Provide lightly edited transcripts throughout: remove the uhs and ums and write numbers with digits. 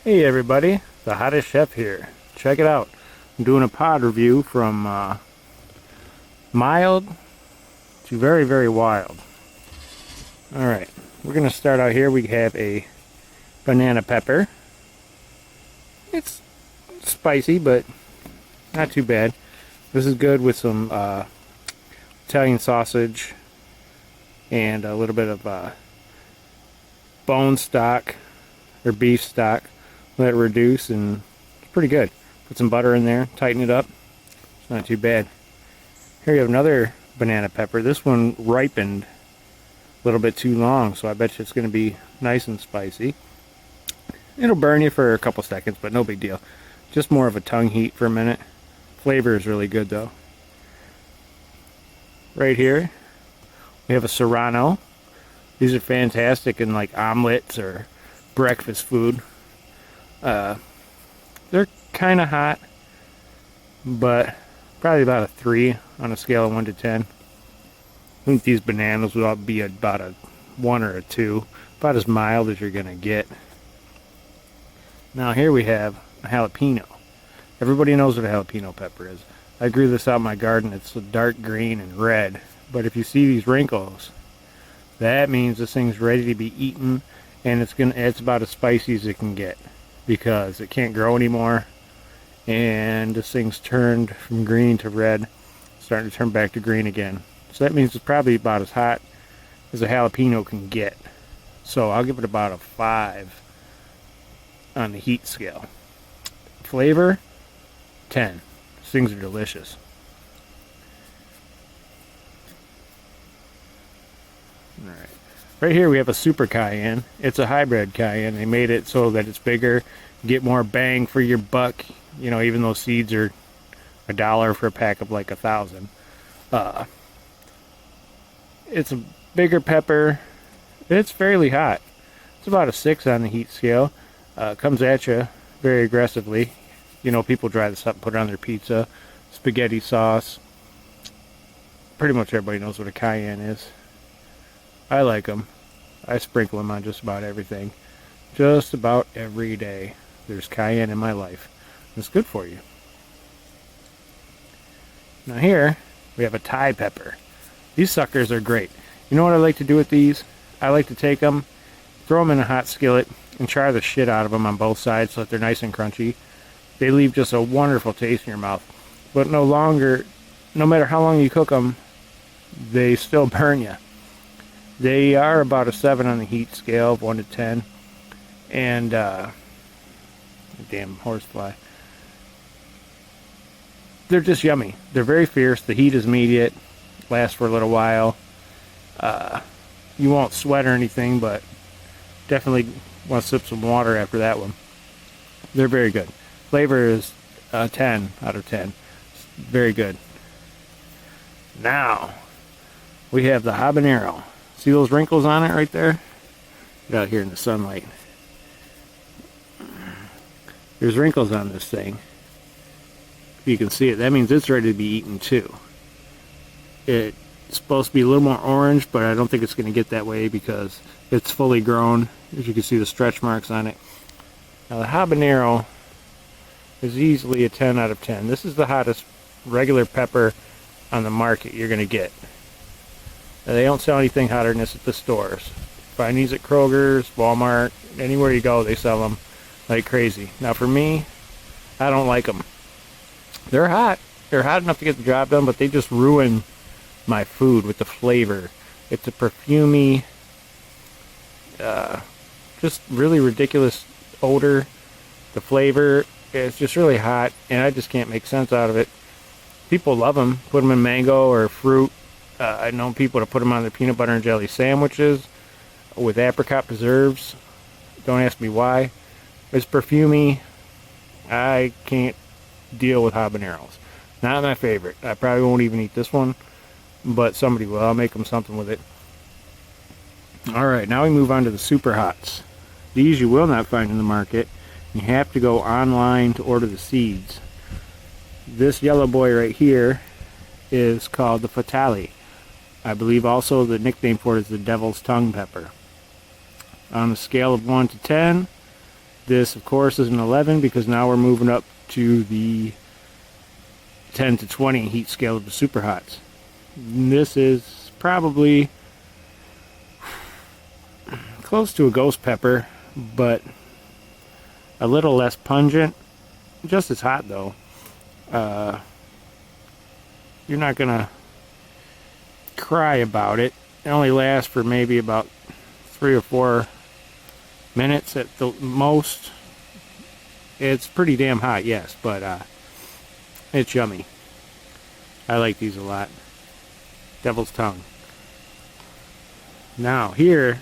Hey everybody, the hottest chef here. Check it out. I'm doing a pod review from mild to very, very wild. Alright, we're going to start out here. We have a banana pepper. It's spicy, but not too bad. This is good with some Italian sausage and a little bit of bone stock or beef stock. Let it reduce, and it's pretty good. Put some butter in there, tighten it up. It's not too bad. Here you have another banana pepper. This one ripened a little bit too long, so I bet you it's going to be nice and spicy. It'll burn you for a couple seconds, but no big deal. Just more of a tongue heat for a minute. Flavor is really good though. Right here, we have a Serrano. These are fantastic in like omelets or breakfast food. They're kind of hot, but probably about a 3 on a scale of 1 to 10. I think these bananas will be about a 1 or a 2, about as mild as you're gonna get. Now here we have a jalapeno. Everybody knows what a jalapeno pepper is. I grew this out in my garden. It's dark green and red, but if you see these wrinkles, that means this thing's ready to be eaten, and it's about as spicy as it can get, because it can't grow anymore, and this thing's turned from green to red, starting to turn back to green again. So that means it's probably about as hot as a jalapeno can get. So I'll give it about a 5 on the heat scale. Flavor, 10. These things are delicious. Alright. Right here we have a super cayenne. It's a hybrid cayenne. They made it so that it's bigger, get more bang for your buck. You know, even though seeds are $1 for a pack of like 1,000. It's a bigger pepper. It's fairly hot. It's about a 6 on the heat scale. Comes at you very aggressively. You know, people dry this up and put it on their pizza. Spaghetti sauce. Pretty much everybody knows what a cayenne is. I like them. I sprinkle them on just about everything. Just about every day. There's cayenne in my life. It's good for you. Now here, we have a Thai pepper. These suckers are great. You know what I like to do with these? I like to take them, throw them in a hot skillet, and char the shit out of them on both sides so that they're nice and crunchy. They leave just a wonderful taste in your mouth. But no matter how long you cook them, they still burn you. They are about a 7 on the heat scale of 1 to 10. And, damn horsefly. They're just yummy. They're very fierce. The heat is immediate. Lasts for a little while. You won't sweat or anything, but definitely want to sip some water after that one. They're very good. Flavor is 10 out of 10. It's very good. Now, we have the habanero. See those wrinkles on it right there? Get out here in the sunlight. There's wrinkles on this thing. You can see it. That means it's ready to be eaten too. It's supposed to be a little more orange, but I don't think it's going to get that way because it's fully grown. As you can see the stretch marks on it. Now the habanero is easily a 10 out of 10. This is the hottest regular pepper on the market you're going to get. Now, they don't sell anything hotter than this at the stores. Find these at Kroger's, Walmart, anywhere you go, they sell them like crazy. Now for me, I don't like them. They're hot. They're hot enough to get the job done, but they just ruin my food with the flavor. It's a perfumey, just really ridiculous odor. The flavor is just really hot, and I just can't make sense out of it. People love them. Put them in mango or fruit. I know people to put them on their peanut butter and jelly sandwiches with apricot preserves. Don't ask me why. It's perfumey. I can't deal with habaneros. Not my favorite. I probably won't even eat this one, but somebody will. I'll make them something with it. Alright, now we move on to the super hots. These you will not find in the market. You have to go online to order the seeds. This yellow boy right here is called the Fatale. I believe also the nickname for it is the Devil's Tongue Pepper. On a scale of 1 to 10, This, of course, is an 11 because now we're moving up to the 10 to 20 heat scale of the super hots. This is probably close to a ghost pepper, but a little less pungent. Just as hot though. You're not gonna cry about it. It only lasts for maybe about 3 or 4 minutes at the most. It's pretty damn hot, yes, but it's yummy. I like these a lot. Devil's tongue. Now here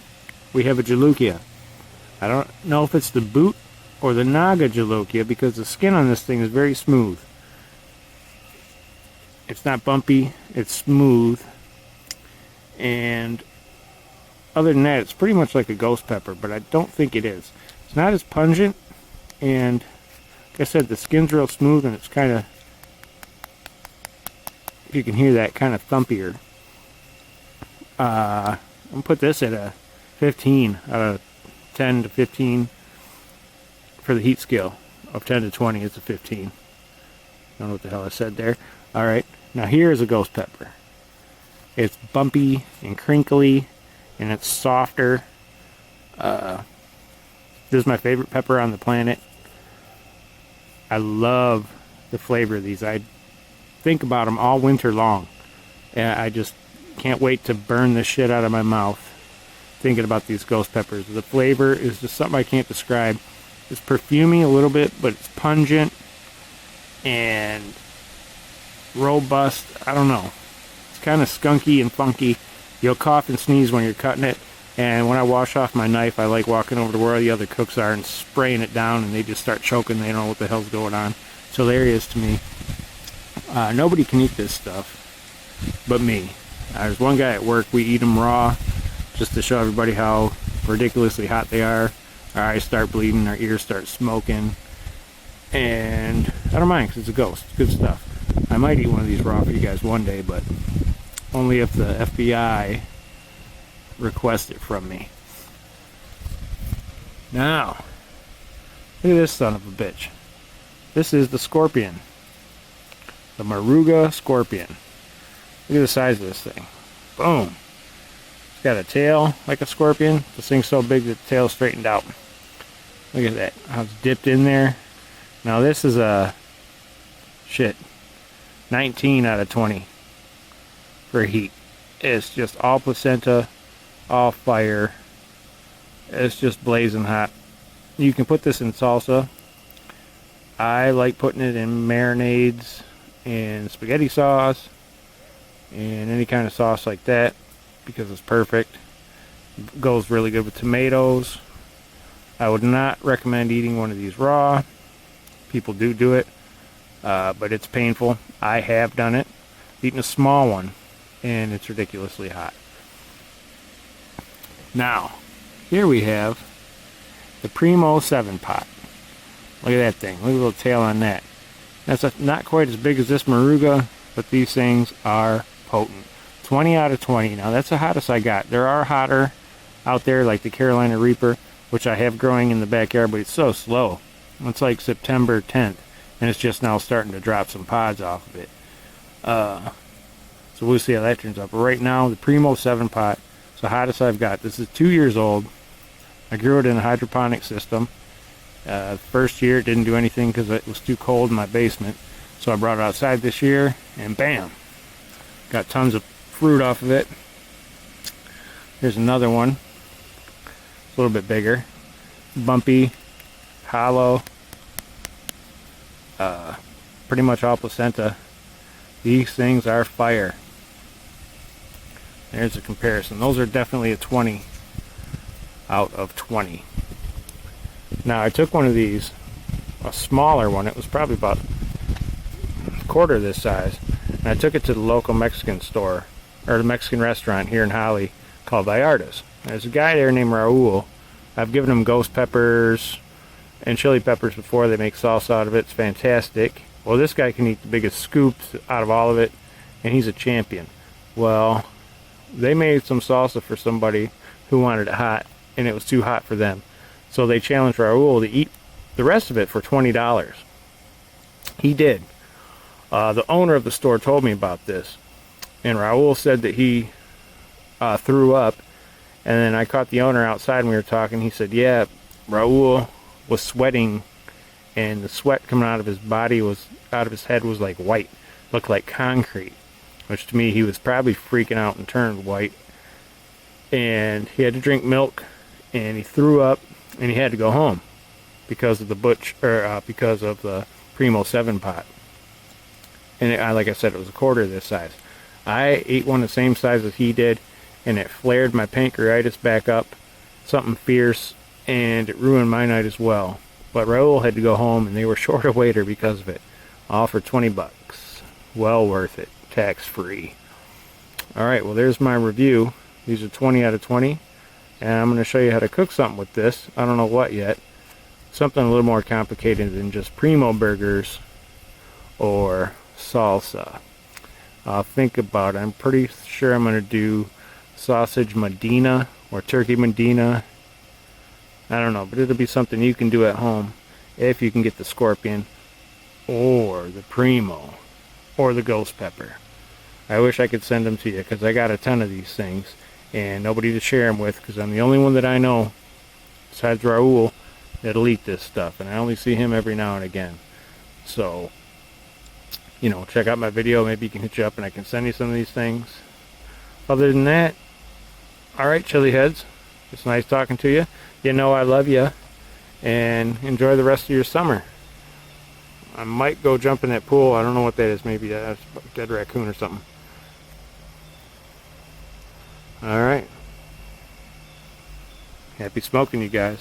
we have a Jolokia. I don't know if it's the boot or the Naga Jolokia because the skin on this thing is very smooth. It's not bumpy, it's smooth, and other than that, it's pretty much like a ghost pepper, but I don't think it is. It's not as pungent, and like I said, the skin's real smooth, and it's kind of, if you can hear that, kind of thumpier. I'm going to put this at a 15 out of 10 to 15 for the heat scale. Of 10 to 20, it's a 15. I don't know what the hell I said there. Alright, now here is a ghost pepper. It's bumpy and crinkly, and it's softer. This is my favorite pepper on the planet. I love the flavor of these. I think about them all winter long. And I just can't wait to burn the shit out of my mouth thinking about these ghost peppers. The flavor is just something I can't describe. It's perfumey a little bit, but it's pungent and robust. I don't know. It's kind of skunky and funky. You'll cough and sneeze when you're cutting it. And when I wash off my knife, I like walking over to where the other cooks are and spraying it down, and they just start choking. They don't know what the hell's going on. It's hilarious to me. Nobody can eat this stuff but me. There's one guy at work, we eat them raw just to show everybody how ridiculously hot they are. Our eyes start bleeding, our ears start smoking, and I don't mind because it's a ghost. It's good stuff. I might eat one of these raw for you guys one day, but only if the FBI requests it from me. Now, look at this son of a bitch. This is the scorpion. The Moruga scorpion. Look at the size of this thing. Boom. It's got a tail like a scorpion. This thing's so big that the tail's straightened out. Look at that. How it's dipped in there. Now this is a 19 out of 20 for heat. It's just all placenta, all fire. It's just blazing hot. You can put this in salsa. I like putting it in marinades and spaghetti sauce and any kind of sauce like that because it's perfect. It goes really good with tomatoes. I would not recommend eating one of these raw. People do it, but it's painful. I have done it. Eaten a small one, and it's ridiculously hot. Now, here we have the Primo 7 pot. Look at that thing. Look at the little tail on that. That's not quite as big as this Moruga, but these things are potent. 20 out of 20. Now, that's the hottest I got. There are hotter out there, like the Carolina Reaper, which I have growing in the backyard, but it's so slow. It's like September 10th, and it's just now starting to drop some pods off of it. So we'll see how that turns out. But right now, the Primo 7 pot is the hottest I've got. This is 2 years old. I grew it in a hydroponic system. First year, it didn't do anything because it was too cold in my basement. So I brought it outside this year, and bam! Got tons of fruit off of it. Here's another one. It's a little bit bigger. Bumpy. Hollow. Pretty much all placenta. These things are fire. There's a comparison. Those are definitely a 20 out of 20. Now I took one of these, a smaller one. It was probably about a quarter this size, and I took it to the local Mexican store, or the Mexican restaurant here in Holly called Vallarta's. There's a guy there named Raul. I've given him ghost peppers and chili peppers before. They make salsa out of it. It's fantastic. Well, this guy can eat the biggest scoops out of all of it, and he's a champion. Well, they made some salsa for somebody who wanted it hot, and it was too hot for them. So they challenged Raul to eat the rest of it for $20. He did. The owner of the store told me about this, and Raul said that he threw up. And then I caught the owner outside and we were talking. He said, yeah, Raul was sweating, and the sweat coming out of his body was, out of his head, was like white, looked like concrete, which to me, he was probably freaking out and turned white. And he had to drink milk, and he threw up, and he had to go home because of the because of the Primo 7 pot. And like I said, it was a quarter this size. I ate one the same size as he did, and it flared my pancreatitis back up, something fierce, and it ruined my night as well. But Raul had to go home, and they were short a waiter because of it. All for 20 bucks. Well worth it. Tax free. Alright, well there's my review. These are 20 out of 20. And I'm going to show you how to cook something with this. I don't know what yet. Something a little more complicated than just Primo burgers or salsa. I'll think about it. I'm pretty sure I'm going to do sausage Medina or turkey Medina. I don't know, but it'll be something you can do at home if you can get the scorpion or the Primo or the ghost pepper. I wish I could send them to you because I got a ton of these things and nobody to share them with, because I'm the only one that I know besides Raul that'll eat this stuff, and I only see him every now and again. So, you know, check out my video. Maybe you can hit you up and I can send you some of these things. Other than that, alright, chili heads, it's nice talking to you. You know I love you, and enjoy the rest of your summer. I might go jump in that pool. I don't know what that is. Maybe that's a dead raccoon or something. Alright. Happy smoking, you guys.